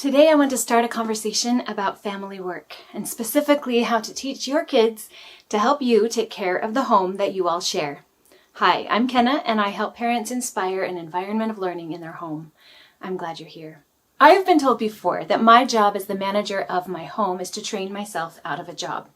Today I want to start a conversation about family work, and specifically how to teach your kids to help you take care of the home that you all share. Hi, I'm Kenna, and I help parents inspire an environment of learning in their home. I'm glad you're here. I have been told before that my job as the manager of my home is to train myself out of a job.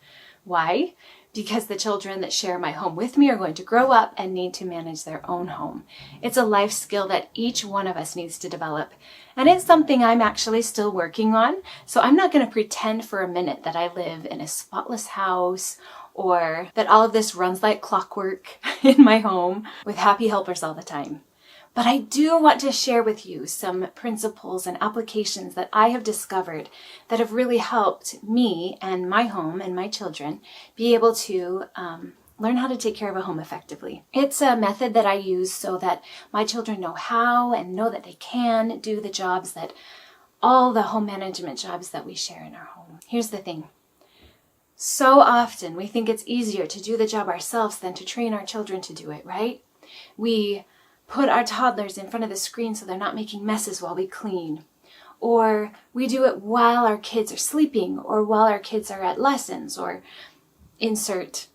Why? Because the children that share my home with me are going to grow up and need to manage their own home. It's a life skill that each one of us needs to develop. And it's something I'm actually still working on. So I'm not going to pretend for a minute that I live in a spotless house or that all of this runs like clockwork in my home with happy helpers all the time. But I do want to share with you some principles and applications that I have discovered that have really helped me and my home and my children be able to learn how to take care of a home effectively. It's a method that I use so that my children know how and know that they can do the jobs that all the home management jobs that we share in our home. Here's the thing. So often we think it's easier to do the job ourselves than to train our children to do it, right? We put our toddlers in front of the screen so they're not making messes while we clean. Or we do it while our kids are sleeping or while our kids are at lessons, or insert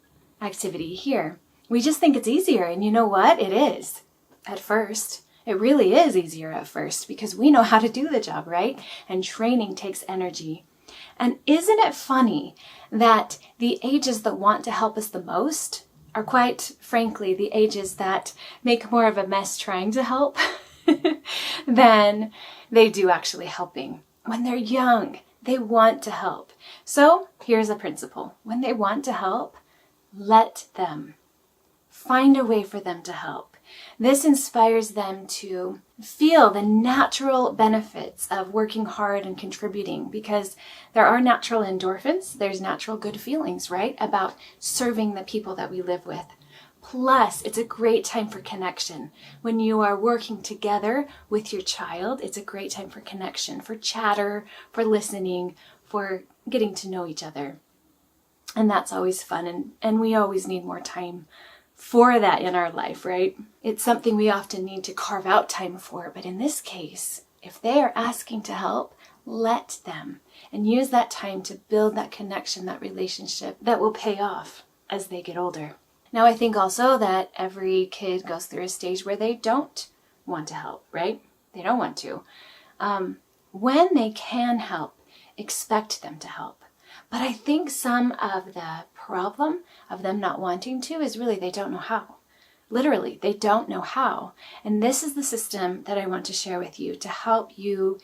activity here. We just think it's easier, and you know what? It is at first. It really is easier at first because we know how to do the job, right? And training takes energy. And isn't it funny that the ages that want to help us the most are quite frankly the ages that make more of a mess trying to help than they do actually helping. When they're young, they want to help. So here's a principle. When they want to help, let them. Find a way for them to help. This inspires them to feel the natural benefits of working hard and contributing, because there are natural endorphins, there's natural good feelings, right, about serving the people that we live with. Plus, it's a great time for connection. When you are working together with your child, it's a great time for connection, for chatter, for listening, for getting to know each other. And that's always fun, and we always need more time for that in our life, right? It's something we often need to carve out time for, but in this case, if they are asking to help, let them, and use that time to build that connection, that relationship that will pay off as they get older. Now, I think also that every kid goes through a stage where they don't want to help, right? They don't want to. When they can help, expect them to help. But I think some of the problem of them not wanting to is really they don't know how. Literally, they don't know how. And this is the system that I want to share with you to help you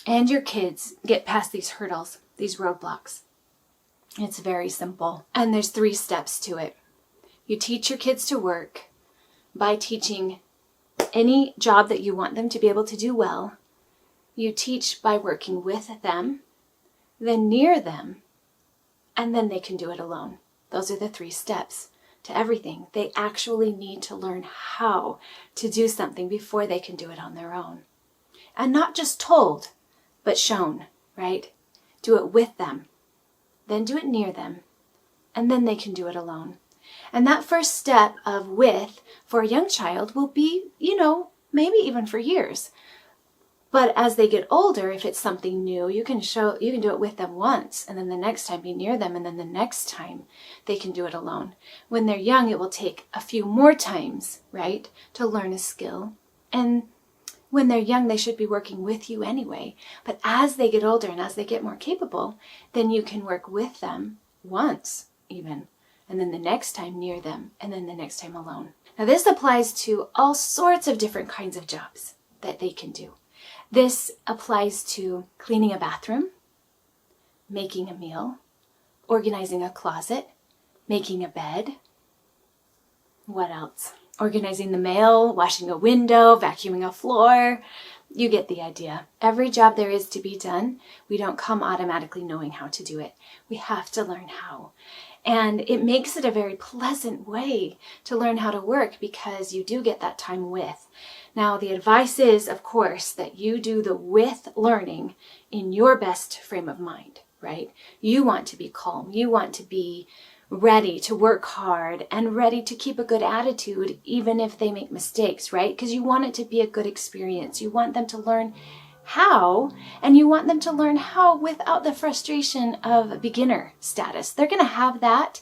and your kids get past these hurdles, these roadblocks. It's very simple. And there's 3 steps to it. You teach your kids to work by teaching any job that you want them to be able to do well. You teach by working with them, then near them, and then they can do it alone. Those are the 3 steps to everything. They actually need to learn how to do something before they can do it on their own. And not just told, but shown, right? Do it with them, then do it near them, and then they can do it alone. And that first step of with for a young child will be, maybe even for years. But as they get older, if it's something new, you can do it with them once, and then the next time be near them, and then the next time they can do it alone. When they're young, it will take a few more times, right, to learn a skill. And when they're young, they should be working with you anyway. But as they get older and as they get more capable, then you can work with them once even, and then the next time near them, and then the next time alone. Now this applies to all sorts of different kinds of jobs that they can do. This applies to cleaning a bathroom, making a meal, organizing a closet, making a bed. What else? Organizing the mail, washing a window, vacuuming a floor. You get the idea. Every job there is to be done, we don't come automatically knowing how to do it. We have to learn how. And it makes it a very pleasant way to learn how to work because you do get that time with. Now, the advice is, of course, that you do the with learning in your best frame of mind, right? You want to be calm. You want to be ready to work hard and ready to keep a good attitude even if they make mistakes, right? Because you want it to be a good experience. You want them to learn how, and you want them to learn how without the frustration of beginner status. They're going to have that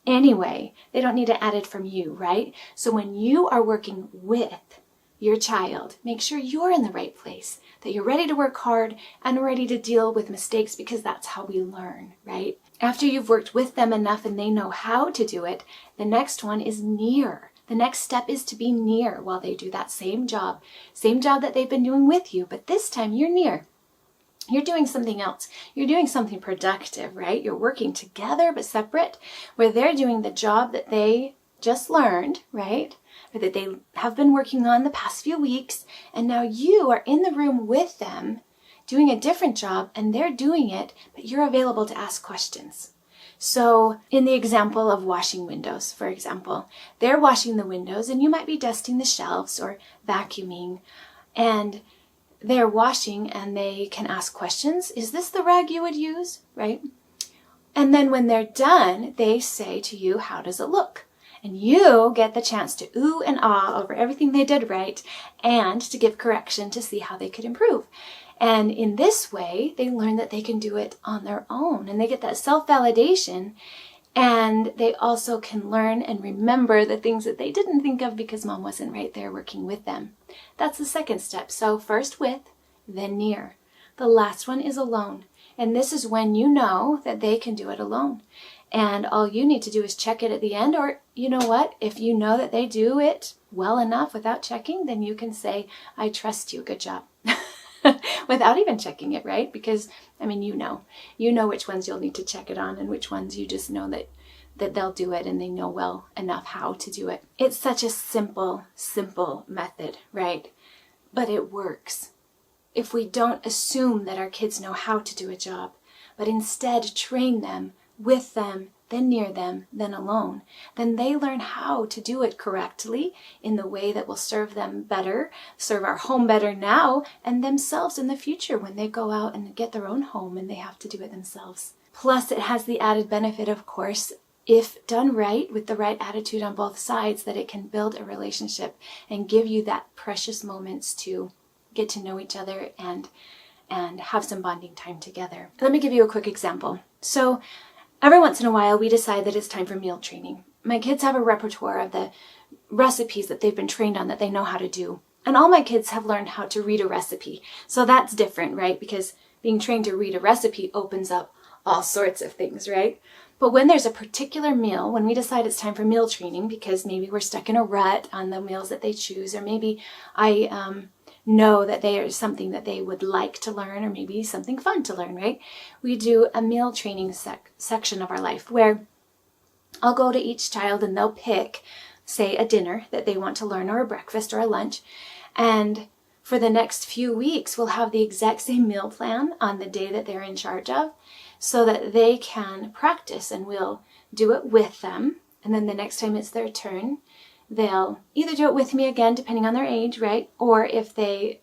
anyway. They don't need to add it from you, right? So when you are working with your child, make sure you're in the right place, that you're ready to work hard and ready to deal with mistakes, because that's how we learn, right? After you've worked with them enough and they know how to do it, the next one is near. The next step is to be near while they do that same job that they've been doing with you, but this time you're near. You're doing something else. You're doing something productive, right? You're working together but separate, where they're doing the job that they just learned, right? Or that they have been working on the past few weeks, and now you are in the room with them doing a different job, and they're doing it, but you're available to ask questions. So in the example of washing windows, for example, they're washing the windows and you might be dusting the shelves or vacuuming, and they're washing and they can ask questions. Is this the rag you would use, right? And then when they're done, they say to you, how does it look? And you get the chance to ooh and ah over everything they did right and to give correction to see how they could improve. And in this way, they learn that they can do it on their own, and they get that self-validation, and they also can learn and remember the things that they didn't think of because mom wasn't right there working with them. That's the second step. So first with, then near. The last one is alone. And this is when you know that they can do it alone. And all you need to do is check it at the end, or you know what? If you know that they do it well enough without checking, then you can say, I trust you, good job. Without even checking it, right? Because, I mean, you know which ones you'll need to check it on and which ones you just know that they'll do it and they know well enough how to do it. It's such a simple method, right? But it works. If we don't assume that our kids know how to do a job, but instead train them, with them, then near them, then alone, then they learn how to do it correctly in the way that will serve them better, serve our home better now, and themselves in the future when they go out and get their own home and they have to do it themselves. Plus, it has the added benefit, of course, if done right with the right attitude on both sides, that it can build a relationship and give you that precious moments to get to know each other and have some bonding time together. Let me give you a quick example. So every once in a while, we decide that it's time for meal training. My kids have a repertoire of the recipes that they've been trained on that they know how to do. And all my kids have learned how to read a recipe. So that's different, right? Because being trained to read a recipe opens up all sorts of things, right? But when there's a particular meal, when we decide it's time for meal training, because maybe we're stuck in a rut on the meals that they choose, or maybe I know that they are something that they would like to learn, or maybe something fun to learn, right? We do a meal training section of our life where I'll go to each child and they'll pick, say, a dinner that they want to learn, or a breakfast or a lunch. And for the next few weeks, we'll have the exact same meal plan on the day that they're in charge of, so that they can practice, and we'll do it with them. And then the next time it's their turn, they'll either do it with me again, depending on their age, right? Or if they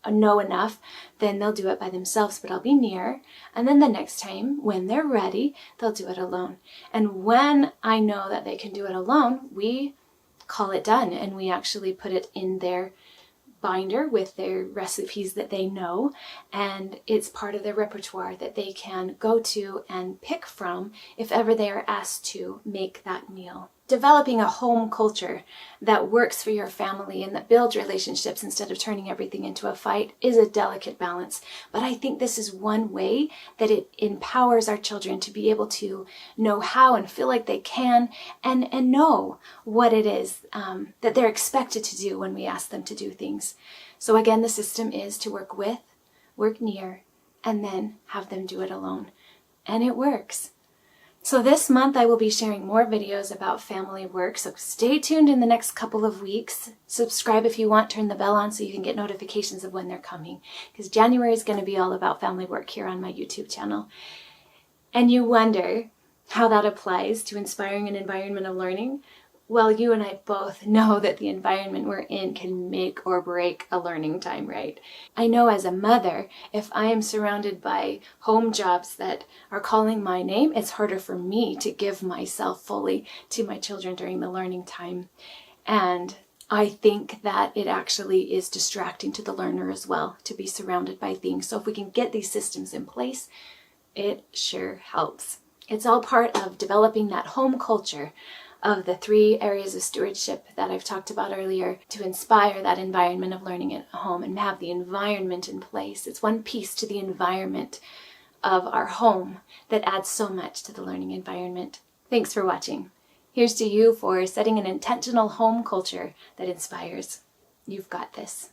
know enough, then they'll do it by themselves, but I'll be near. And then the next time, when they're ready, they'll do it alone. And when I know that they can do it alone, we call it done, and we actually put it in their binder with their recipes that they know, and it's part of their repertoire that they can go to and pick from if ever they are asked to make that meal. Developing a home culture that works for your family and that builds relationships instead of turning everything into a fight is a delicate balance. But I think this is one way that it empowers our children to be able to know how and feel like they can, and know what it is that they're expected to do when we ask them to do things. So again, the system is to work with, work near, and then have them do it alone. And it works. So this month I will be sharing more videos about family work, so stay tuned in the next couple of weeks. Subscribe if you want, turn the bell on so you can get notifications of when they're coming, because January is going to be all about family work here on my YouTube channel. And you wonder how that applies to inspiring an environment of learning? Well, you and I both know that the environment we're in can make or break a learning time, right? I know as a mother, if I am surrounded by home jobs that are calling my name, it's harder for me to give myself fully to my children during the learning time. And I think that it actually is distracting to the learner as well to be surrounded by things. So if we can get these systems in place, it sure helps. It's all part of developing that home culture of the 3 areas of stewardship that I've talked about earlier to inspire that environment of learning at home and have the environment in place. It's one piece to the environment of our home that adds so much to the learning environment. Thanks for watching. Here's to you for setting an intentional home culture that inspires. You've got this.